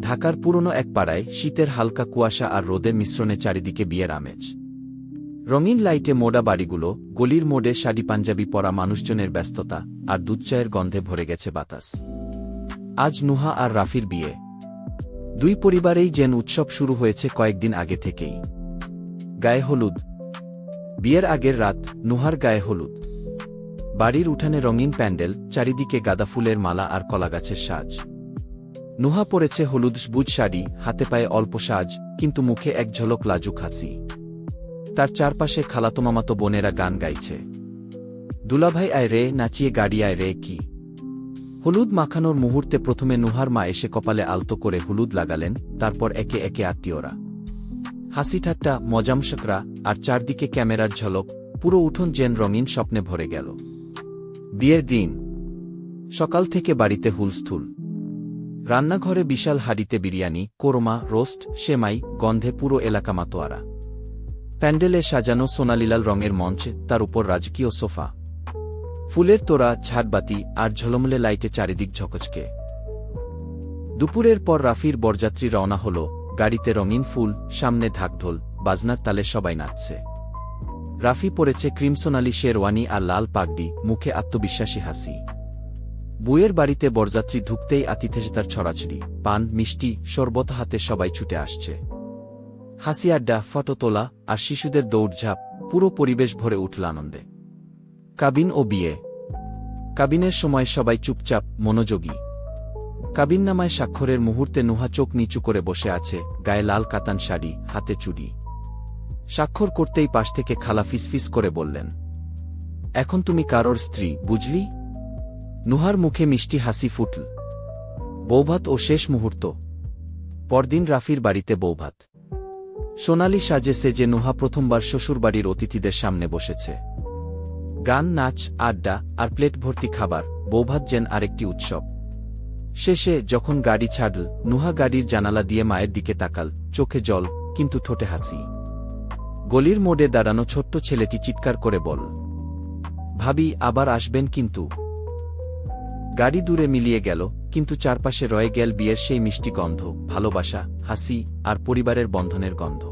ঢাকার পুরনো এক পাড়ায় শীতের হালকা কুয়াশা আর রোদের মিশ্রণে চারিদিকে বিয়ের আমেজ। রঙিন লাইটে মোড়া বাড়িগুলো, গলির মোড়ে শাড়ি পাঞ্জাবি পরা মানুষজনের ব্যস্ততা, আর দুধচায়ের গন্ধে ভরে গেছে বাতাস। আজ নুহা আর রাফির বিয়ে। দুই পরিবারেই যেন উৎসব শুরু হয়েছে কয়েকদিন আগে থেকেই। গায়ে হলুদ। বিয়ের আগের রাত, নুহার গায়ে হলুদ। বাড়ির উঠানে রঙিন প্যান্ডেল, চারিদিকে গাঁদা ফুলের মালা আর কলাগাছের সাজ। নুহা পরেছে হলুদ সবুজ শাড়ি, হাতে পায়ে অল্প সাজ, কিন্তু মুখে এক ঝলক লাজুক হাসি। তার চারপাশে খালাতো মামাতো বোনেরা গান গাইছে। দুলাভাই আয় রে, নাচিয়ে গাড়ি আয় রে। কি হলুদ মাখানোর মুহূর্তে প্রথমে নুহার মা এসে কপালে আলতো করে হলুদ লাগালেন, তারপর একে একে আত্মীয়রা। হাসি ঠাট্টা, মজামশকরা, আর চারদিকে ক্যামেরার ঝলক, পুরো উঠোন যেন রঙিন স্বপ্নে ভরে গেল। বিয়ের দিন সকাল থেকে বাড়িতে হুলস্থুল। রান্নাঘরে বিশাল হাঁড়িতে বিরিয়ানি, কোরমা, রোস্ট, সেমাই, গন্ধে পুরো এলাকা মাতোয়ারা। প্যান্ডেলে সাজানো সোনালীলাল রঙের মঞ্চ, তার উপর রাজকীয় সোফা, ফুলের তোড়া, ঝাড়বাতি আর ঝলমলে লাইটে চারিদিক ঝকঝকে। দুপুরের পর রাফির বরযাত্রী রওনা হল, গাড়িতে রঙিন ফুল, সামনে ঢাকঢোল, বাজনার তালে সবাই নাচছে। রাফি পরেছে ক্রিমসোনালি শেরওয়ানি আর লাল পাগড়ি, মুখে আত্মবিশ্বাসী হাসি। বুয়ের বাড়িতে বরযাত্রী ঢুকতেই আতিথেয়তার ছড়াছড়ি, পান, মিষ্টি, শরবত হাতে সবাই ছুটে আসছে। হাসি আড্ডা, ফটো তোলা আর শিশুদের দৌড়ঝাঁপ, পুরো পরিবেশ ভরে উঠল আনন্দে। কাবিন ও বিয়ে। কাবিনের সময় সবাই চুপচাপ, মনোযোগী। কাবিননামায় স্বাক্ষরের মুহূর্তে নুহা চোখ নিচু করে বসে আছে, গায়ে লাল কাতান শাড়ি, হাতে চুড়ি। স্বাক্ষর করতেই পাশ থেকে খালা ফিসফিস করে বললেন, এখন তুমি কারোর স্ত্রী, বুঝলি? নুহার মুখে মিষ্টি হাসি ফুটল। বৌভাত ও শেষ মুহূর্ত। পরদিন রাফির বাড়িতে বৌভাত। সোনালি সাজে সেজে নুহা প্রথমবার শ্বশুরবাড়ির অতিথিদের সামনে বসেছে। গান, নাচ, আড্ডা আর প্লেট ভর্তি খাবার, বৌভাত যেন আরেকটি উৎসব। শেষে যখন গাড়ি ছাড়ল, নুহা গাড়ির জানালা দিয়ে মায়ের দিকে তাকাল, চোখে জল, কিন্তু ঠোঁটে হাসি। গলির মোড়ে দাঁড়ানো ছোট্ট ছেলেটি চিৎকার করে বল, ভাবি আবার আসবেন কিন্তু। গাড়ি দূরে মিলিয়ে গেল, কিন্তু চারপাশে রয়ে গেল বিয়ের সেই মিষ্টি গন্ধ, ভালোবাসা, হাসি আর পরিবারের বন্ধনের গন্ধ।